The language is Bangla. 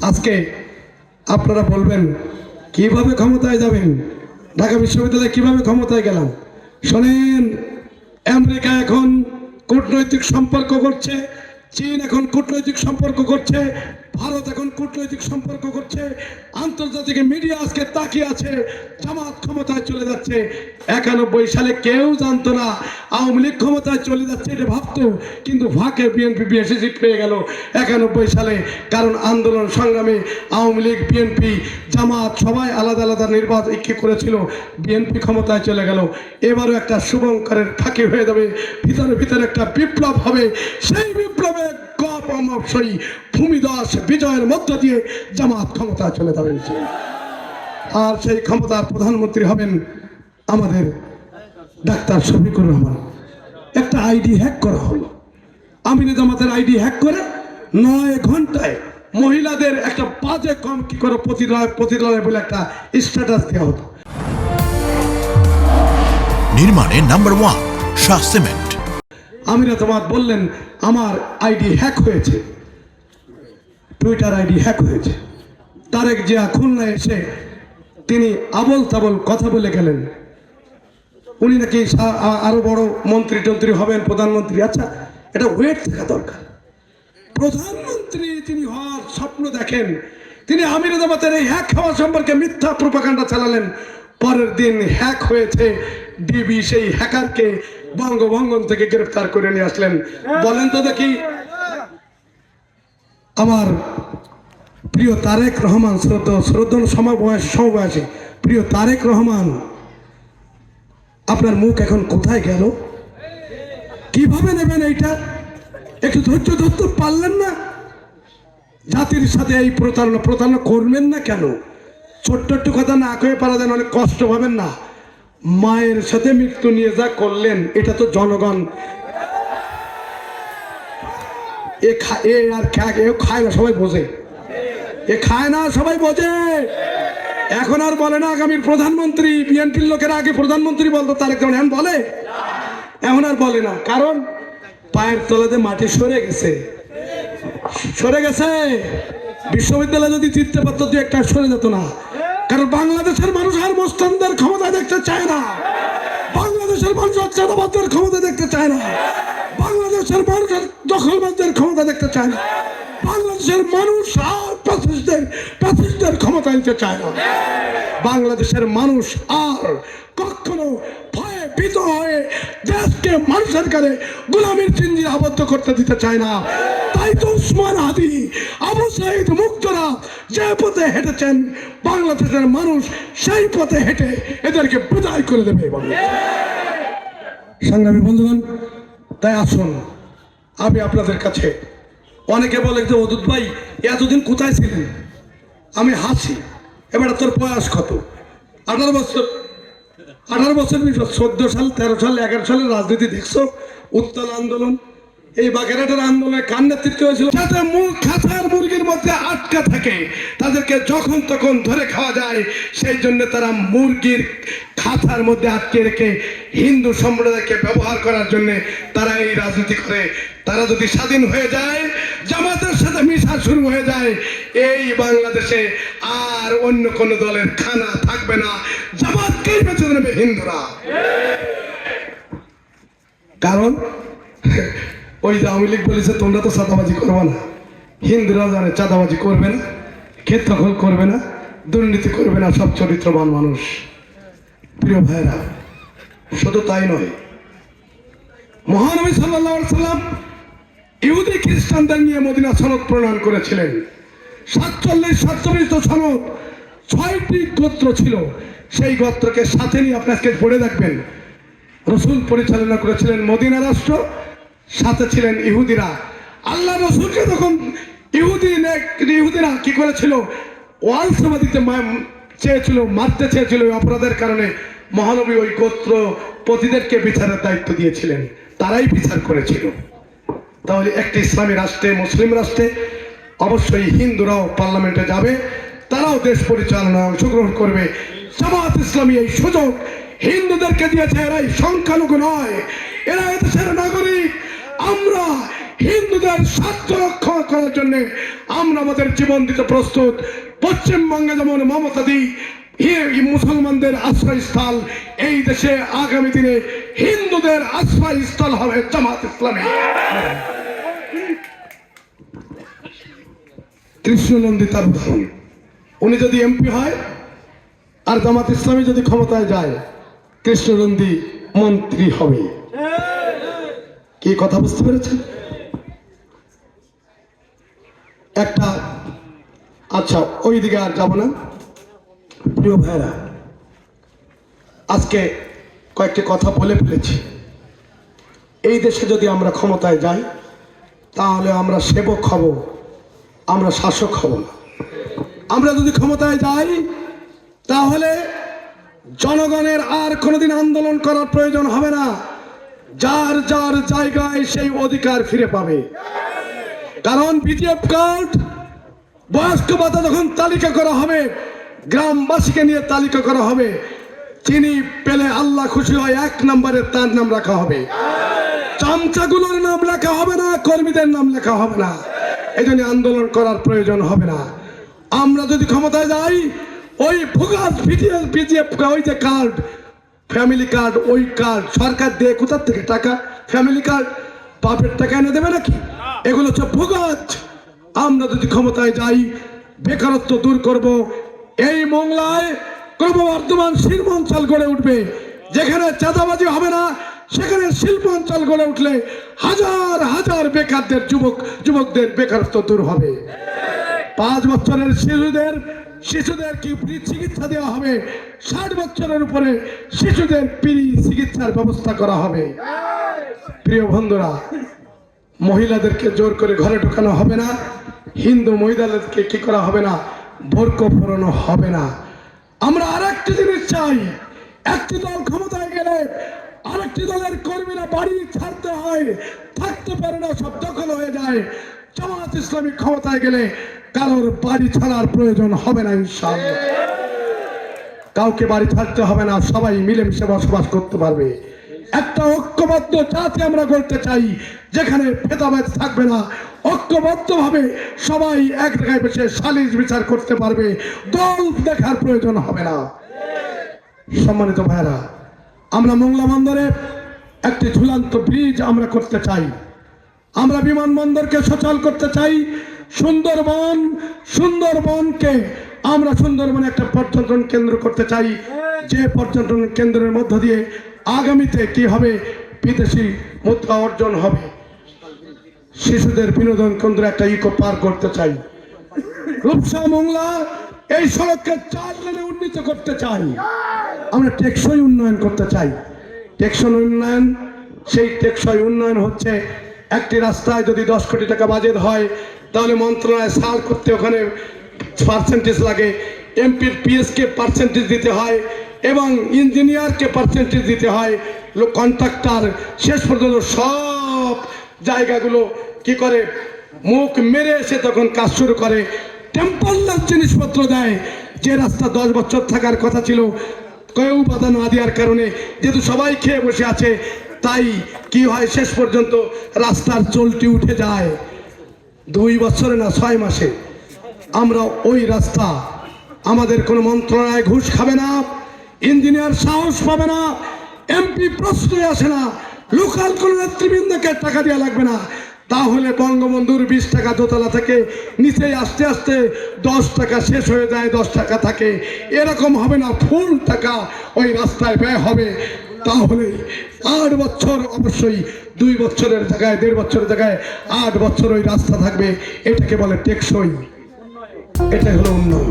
আজকে আপনারা বলবেন কিভাবে ক্ষমতায় যাবেন, ঢাকা বিশ্ববিদ্যালয়ে কিভাবে ক্ষমতায় গেলাম। শোনেন, আমেরিকা এখন কূটনৈতিক সম্পর্ক করছে, চীন এখন কূটনৈতিক সম্পর্ক করছে, ভারত এখন কূটনৈতিক সম্পর্ক করছে, আন্তর্জাতিক মিডিয়া আজকে তাকিয়ে আছে জামাত ক্ষমতায় চলে যাচ্ছে। 91 সালে কেউ জানতো না আওয়ামী লীগ ক্ষমতায় চলে যাচ্ছে, এটা ভাবতো, কিন্তু ফাঁকে বিএনপি বেশি সিট পেয়ে গেল 91 সালে। কারণ আন্দোলন সংগ্রামে আওয়ামী লীগ, বিএনপি, জামাত সবাই আলাদা আলাদা নির্বাচন করেছিল, বিএনপি ক্ষমতায় চলে গেল। এবারও একটা শুভঙ্করের ফাঁকি হয়ে যাবে, ভিতরে ভিতরে একটা বিপ্লব হবে। সেই বিপ্লবে অবশ্যই ভূমিদাস বিজয়ের মধ্য দিয়ে জামাত ক্ষমতায় চলে যাবে। আর সেই ক্ষমতার প্রধানমন্ত্রী হবেন আমাদের ডাক্তার শফিকুর রহমান। একটা আইডি হ্যাক করা হলো, আমিরে জামাতের আইডি হ্যাক করে 9 ঘন্টায় মহিলাদের একটা বাজে কম কি করে প্রতিলয় বলে একটা স্ট্যাটাস দেওয়া হতো। নির্মাণে নাম্বার 1 শাহ সিমেন্ট। আমিরে জামাত বললেন আমার আইডি হ্যাক হয়েছে, টুইটার আইডি হ্যাক হয়েছে। তারেক জিয়া খুলনায় এসে তিনি আবল তাবল কথা বলে গেলেন, উনি নাকি আরো বড় মন্ত্রী টন্ত্রী হবেন, প্রধানমন্ত্রী। আচ্ছা, এটা ওয়েট থাকা দরকার। প্রধানমন্ত্রী তিনি হওয়ার স্বপ্ন দেখেন, তিনি আমিরে জামাতের এই হ্যাক হওয়া সম্পর্কে মিথ্যা প্রোপাগান্ডা চালালেন। পরের দিন হ্যাক হয়েছে, ডিবি সেই হ্যাকারকে বঙ্গভঙ্গন থেকে গ্রেফতার করে নিয়ে আসলেন। বলেন তো দেখি, আমার প্রিয় তারেক রহমান, শ্রদ্ধা সমবয়সী প্রিয় তারেক রহমান, আপনার মুখ এখন কোথায় গেল? কিভাবে নেবেন এইটা? একটু ধৈর্য ধরতে পারলেন না? জাতির সাথে এই প্রতারণা করবেন না কেন? ছোট্ট একটু কথা না কয়ে পারা যায়, অনেক কষ্ট পাবেন না। মায়ের সাথে মৃত্যু নিয়ে যা করলেন, এটা তো জনগণ খায় না, সবাই বোঝে। খায় না, সবাই বোঝে। এখন আর বলে না আগামীর প্রধানমন্ত্রী। বিএনপির লোকেরা আগে প্রধানমন্ত্রী বলতো, তারেক রহমান এখন বলে, এখন আর বলে না। কারণ পায়ের তলাতে মাটি সরে গেছে। বিশ্ববিদ্যালয় যদি জিততে পারতো, দু একটা সরে যেত না। কারণ বাংলাদেশের মানুষ আর মোস্তানদের ক্ষমতা দেখতে চায় না, বাংলাদেশের মানুষ চাঁদাবাজদের ক্ষমতা দেখতে চায় না, বাংলাদেশের মানুষ দখলবাজদের ক্ষমতা দেখতে চায় না, বাংলাদেশের মানুষ আর প্যাসিস্টদের ক্ষমতা নিতে চায় না। বাংলাদেশের মানুষ আর কখনো ভয়ে ভীত হয়ে দেশকে মানুষের কাছে গোলামীর চিঞ্জির আবদ্ধ করতে দিতে চায় না। তাই তো উসমান হাদি, আবু সাঈদ মুগ্ধরা যে পথে হেঁটেছেন, বাংলাদেশের মানুষ সেই পথে হেঁটে এদেরকে বিদায় করে দেবে। সংগ্রামী বন্ধুগণ, তাই আসুন আমি আপনাদের কাছে, অনেকে বলে যে অদূত ভাই এতদিন কোথায় ছিলেন? আমি হাসি, এবার তোর বয়স কত? 18 বছর। 14 সাল, 13 সাল, 11 সালের রাজনীতি দেখছো? উত্তাল আন্দোলন, এই বাগেরহাটের আন্দোলনে কার নেতৃত্ব হয়েছিল? যাতে খাঁচার মুরগির মধ্যে আটকা থাকে, তাদেরকে যখন তখন ধরে খাওয়া যায়, সেই জন্য তারা মুরগির খাঁচার মধ্যে আটকে রেখে হিন্দু সম্প্রদায়কে ব্যবহার করার জন্য তারা এই রাজনীতি করে। তারা যদি স্বাধীন হয়ে যায়, জামাতের সাথে মিশা শুরু হয়ে যায়, এই বাংলাদেশে আর অন্য কোন দলের খানা থাকবে না, জামাতকেই বেছে নেবে হিন্দুরা। কারণ ওই যে আওয়ামী লীগ বলেছে তোমরা তো চাঁদাবাজি করবে না, হিন্দুরা জানে চাঁদাবাজি করবে না, ক্ষেত দখল করবে না, দুর্নীতি করবে না, সব চরিত্রবান মানুষ। প্রিয় ভাইরা, শুধু তাই নয়, মহানবী সাল্লাল্লাহু আলাইহি সাল্লাম ইহুদি খ্রিস্টানদের নিয়ে মদিনা সনদ প্রণয়ন করেছিলেন। 47 সনদ, 6টি গোত্র ছিল। সেই গোত্রকে সাথে নিয়ে আপনাকে পড়ে দেখবেন, রসুল পরিচালনা করেছিলেন মদিনা রাষ্ট্র, সাথে ছিলেন ইহুদিরা। আল্লাহ রসুলকে তখন ইহুদিরা কি করেছিল? ওয়াল সভা দিতে চেয়েছিল, মারতে চেয়েছিল। অপরাধের কারণে মহানবী ওই গোত্র পতিদেরকে বিচারের দায়িত্ব দিয়েছিলেন, তারাই বিচার করেছিল। তাহলে একটি ইসলামী রাষ্ট্রে, মুসলিম রাষ্ট্রে অবশ্যই হিন্দুরাও পার্লামেন্টে যাবে, তারাও দেশ পরিচালনায় অংশগ্রহণ করবে। জামাত ইসলামী এই সুযোগ হিন্দুদেরকে দিয়েছে। এরাই সংখ্যালঘু নয়, এরা এদেশের নাগরিক। আমরা হিন্দুদের স্বার্থ রক্ষা করার জন্য আমরা আমাদের জীবন দিতে প্রস্তুত। পশ্চিমবঙ্গে যেমন মমতা দি মুসলমানদের আশ্রয়স্থল, এই দেশে আগামী দিনে হিন্দুদের আশ্রয়স্থল হবে জামাত ইসলামী। কৃষ্ণনন্দী তার উদাহরণ। উনি যদি এমপি হয় আর জামাত ইসলামী যদি ক্ষমতায় যায়, কৃষ্ণনন্দী মন্ত্রী হবে। কি কথা বুঝতে পেরেছেন? একটা আচ্ছা, ওই দিকে আর যাব না। প্রিয় ভাইরা, আজকে কয়েকটি কথা বলে ফেলেছি। এই দেশে যদি আমরা ক্ষমতায় যাই, তাহলে আমরা সেবক হব, আমরা শাসক হব না। আমরা যদি ক্ষমতায় যাই, তাহলে জনগণের আর কোনোদিন আন্দোলন করার প্রয়োজন হবে না। যার যার জায়গায় সেই অধিকার ফিরে পাবে। কারণ বিজেপ কার্ড, বয়স্ক ভাতা যখন তালিকা করা হবে, গ্রামবাসীকে নিয়ে তালিকা করা হবে, যিনি পেলে আল্লাহ খুশি হয় 1 নম্বরে তার নাম রাখা হবে। চামচাগুলোর নাম লেখা হবে না, কর্মীদের নাম লেখা হবে না। এই জন্য আন্দোলন করার প্রয়োজন হবে না। আমরা যদি ক্ষমতায় যাই, ওই ভোগাস বিজেপ ওই যে কার্ড, ফ্যামিলি কার্ড, ওই কার্ড সরকার দিয়ে কোথার থেকে টাকা, ফ্যামিলি কার্ড বাপের টাকা এনে দেবে নাকি? এগুলো হচ্ছে ভোগাস। আমরা যদি ক্ষমতায় যাই, বেকারত্ব দূর করব। এই মোংলায় ক্রমবর্ধমান শিল্প অঞ্চল গড়ে উঠবে। যেখানে চাঁদাবাজি হবে না, সেখানে শিল্প অঞ্চল গড়ে উঠলে হাজার হাজার বেকারদের যুবকদের বেকারত্ব দূর হবে। 5 বছরের শিশুদের কি ফ্রি চিকিৎসা দেওয়া হবে। 60 বছরের উপরে শিশুদের ফ্রি চিকিৎসার ব্যবস্থা করা হবে। প্রিয় বন্ধুরা, মহিলাদেরকে জোর করে ঘরে ঢোকানো হবে না। হিন্দু মহিলাদেরকে কি করা হবে না, বোরকা পরানো হবে না। আমরা আরেকটি জিনিস চাই, একটি দল ক্ষমতায় গেলে আরেকটি দলের কর্মীরা বাড়ি ছাড়তে হয়, থাকতে পারে না, সব দখল হয়ে যায়। জামাত ইসলামী ক্ষমতায় গেলে কারোর বাড়ি ছাড়ার প্রয়োজন হবে না ইনশাআল্লাহ। কাউকে বাড়ি ছাড়তে হবে না, সবাই মিলেমিশে বসবাস করতে পারবে। একটা ঐক্যবদ্ধ জাতি আমরা গড়তে চাই, যেখানে ভেদাভেদ থাকবে না। ঐক্যবদ্ধভাবে সবাই এক জায়গায় বসে সালিশ বিচার করতে পারবে, দল দেখার প্রয়োজন হবে না। সম্মানিত ভাইরা, আমরা মোংলা বন্দরে একটি ঝুলন্ত ব্রিজ আমরা করতে চাই। আমরা বিমানবন্দরকে সচল করতে চাই। সুন্দরবনকে আমরা সুন্দরবনে একটা পর্যটন কেন্দ্র করতে চাই, যে পর্যটন কেন্দ্রের মধ্য দিয়ে আগামীতে কি হবে, বিদেশি মুদ্রা অর্জন হবে। শিশুদের বিনোদন কেন্দ্র একটা ইকো পার্ক করতে চাই। রূপসা মোংলা এই সড়ককে 4 লেনে উন্নীত করতে চাই। আমরা টেকসই উন্নয়ন করতে চাই। টেকসই উন্নয়ন, সেই টেকসই উন্নয়ন হচ্ছে একটি রাস্তায় যদি 10 কোটি টাকা বাজেট হয়, তাহলে মন্ত্রণালয় সাল করতে ওখানে পার্সেন্টেজ লাগে, এমপির পিএসকে পার্সেন্টেজ দিতে হয় এবং ইঞ্জিনিয়ারকে পার্সেন্টেজ দিতে হয়। কন্ট্রাক্টর শেষ পর্যন্ত সব জায়গাগুলো কি করে, মুখ মেরে এসে তখন কাজ শুরু করে, টেম্পোরারি জিনিসপত্র দেয়। যে রাস্তা 10 বছর থাকার কথা ছিল, কেউ বাধা না দেওয়ার কারণে, যেহেতু সবাই খেয়ে বসে আছে, তাই কি হয়, শেষ পর্যন্ত রাস্তার চলটি উঠে যায়। 2 বছরে না 6 মাসে আমরা ওই রাস্তা, আমাদের কোনো মন্ত্রণালয় ঘুষ খাবে না, ইঞ্জিনিয়ার সাহস পাবে না, এমপি প্রশ্নই আসে না, লোকাল কোন নেতৃবৃন্দকে টাকা দেওয়া লাগবে না। তাহলে বঙ্গবন্ধুর 20 টাকা দোতলা থেকে নিচে আস্তে আস্তে 10 টাকা শেষ হয়ে যায়, 10 টাকা থাকে। এরকম হবে না, ফুল টাকা ওই রাস্তায় ব্যয় হবে। তাহলে 8 বছর, অবশ্যই 2 বছরের জায়গায় 1.5 বছরের জায়গায় 8 বছর ওই রাস্তা থাকবে। এটাকে বলে টেকসই, এটাই হলো উন্নয়ন।